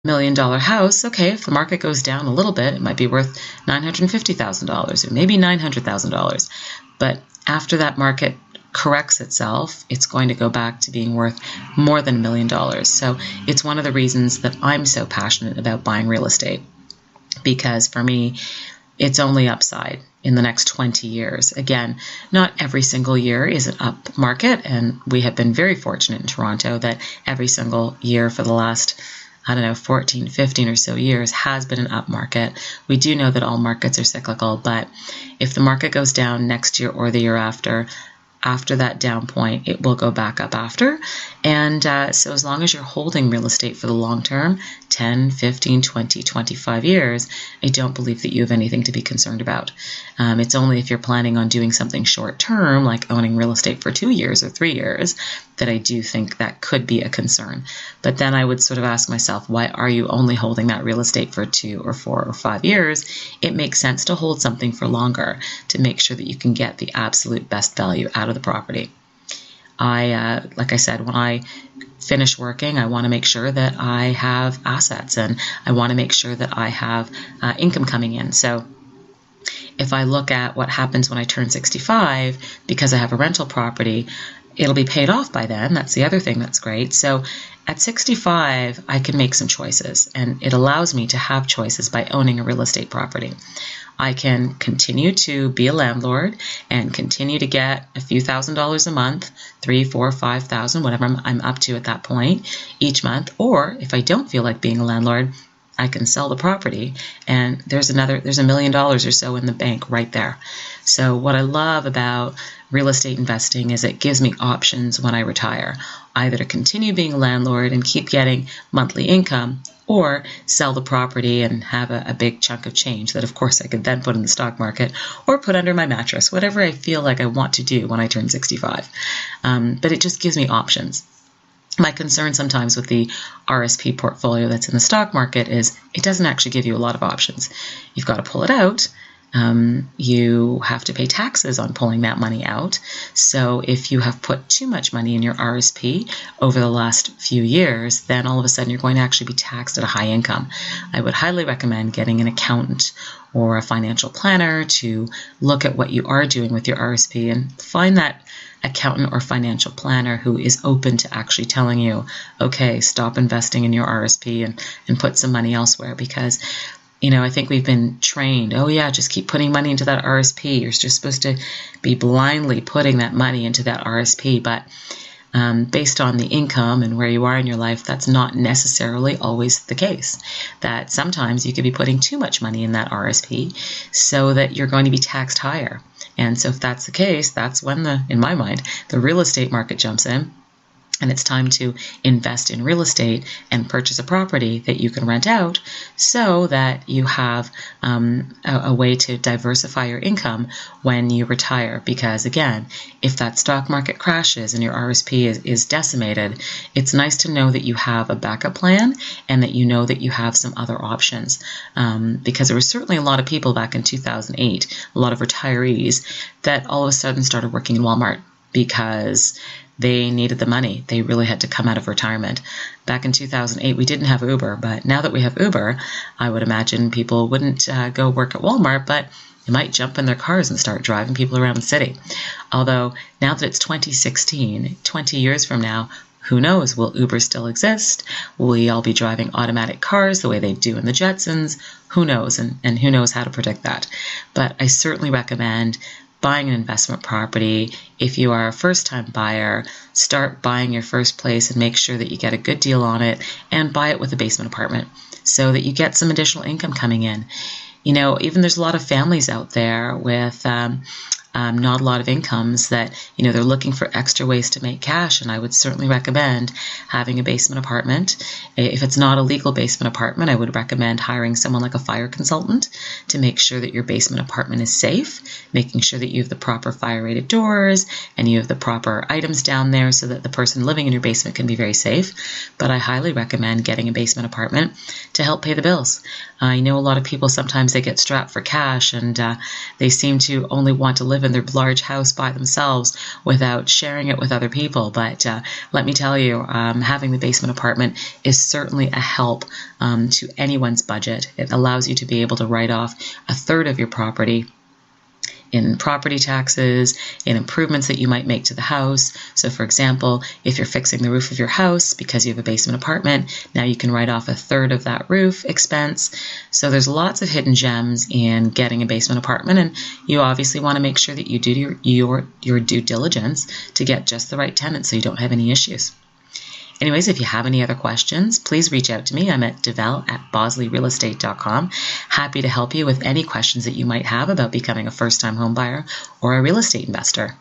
$1 million house, okay, if the market goes down a little bit, it might be worth $950,000 or maybe $900,000. But after that market corrects itself, it's going to go back to being worth more than $1 million. So it's one of the reasons that I'm so passionate about buying real estate, because for me, it's only upside in the next 20 years. Again, not every single year is an up market, and we have been very fortunate in Toronto that every single year for the last 14, 15 or so years has been an up market. We do know that all markets are cyclical, but if the market goes down next year or the year after that down point, it will go back up after. And so as long as you're holding real estate for the long term, 10, 15, 20, 25 years, I don't believe that you have anything to be concerned about. It's only if you're planning on doing something short term, like owning real estate for 2 years or 3 years, that I do think that could be a concern. But then I would sort of ask myself, why are you only holding that real estate for 2 or 4 or 5 years? It makes sense to hold something for longer to make sure that you can get the absolute best value out of the property. Like I said, when I finish working, I want to make sure that I have assets, and I want to make sure that I have income coming in. So if I look at what happens when I turn 65, because I have a rental property, it'll be paid off by then. That's the other thing that's great. So at 65, I can make some choices, and it allows me to have choices by owning a real estate property. I can continue to be a landlord and continue to get a few $1,000s a month, 3, 4, 5,000, whatever I'm up to at that point each month. Or if I don't feel like being a landlord, I can sell the property and there's $1 million or so in the bank right there. So what I love about real estate investing is it gives me options when I retire, either to continue being a landlord and keep getting monthly income, or sell the property and have a big chunk of change that, of course, I could then put in the stock market or put under my mattress, whatever I feel like I want to do when I turn 65. But it just gives me options. My concern sometimes with the RSP portfolio that's in the stock market is it doesn't actually give you a lot of options. You've got to pull it out. You have to pay taxes on pulling that money out. So if you have put too much money in your RSP over the last few years, then all of a sudden you're going to actually be taxed at a high income. I would highly recommend getting an accountant or a financial planner to look at what you are doing with your RSP and find that accountant or financial planner who is open to actually telling you, okay, stop investing in your RSP and put some money elsewhere. Because I think we've been trained, just keep putting money into that RSP. You're just supposed to be blindly putting that money into that RSP. But based on the income and where you are in your life, that's not necessarily always the case. That sometimes you could be putting too much money in that RSP so that you're going to be taxed higher. And so if that's the case, that's when in my mind, the real estate market jumps in. And it's time to invest in real estate and purchase a property that you can rent out so that you have a way to diversify your income when you retire. Because again, if that stock market crashes and your RSP is decimated, it's nice to know that you have a backup plan and that you know that you have some other options. Because there were certainly a lot of people back in 2008, a lot of retirees that all of a sudden started working in Walmart because they needed the money. They really had to come out of retirement. Back in 2008, we didn't have Uber, but now that we have Uber, I would imagine people wouldn't go work at Walmart, but they might jump in their cars and start driving people around the city. Although now that it's 2016, 20 years from now, who knows? Will Uber still exist? Will we all be driving automatic cars the way they do in the Jetsons? Who knows? And who knows how to predict that? But I certainly recommend buying an investment property. If you are a first-time buyer, start buying your first place and make sure that you get a good deal on it and buy it with a basement apartment so that you get some additional income coming in. Even there's a lot of families out there with not a lot of incomes that, they're looking for extra ways to make cash. And I would certainly recommend having a basement apartment. If it's not a legal basement apartment, I would recommend hiring someone like a fire consultant to make sure that your basement apartment is safe, making sure that you have the proper fire-rated doors and you have the proper items down there so that the person living in your basement can be very safe. But I highly recommend getting a basement apartment to help pay the bills. I know a lot of people, sometimes they get strapped for cash and they seem to only want to live live in their large house by themselves without sharing it with other people. But let me tell you, having the basement apartment is certainly a help to anyone's budget. It allows you to be able to write off a third of your property in property taxes, in improvements that you might make to the house. So for example, if you're fixing the roof of your house because you have a basement apartment, now you can write off a third of that roof expense. So there's lots of hidden gems in getting a basement apartment, and you obviously want to make sure that you do your due diligence to get just the right tenant so you don't have any issues. Anyways, if you have any other questions, please reach out to me. I'm at devel@bosleyrealestate.com. Happy to help you with any questions that you might have about becoming a first-time home buyer or a real estate investor.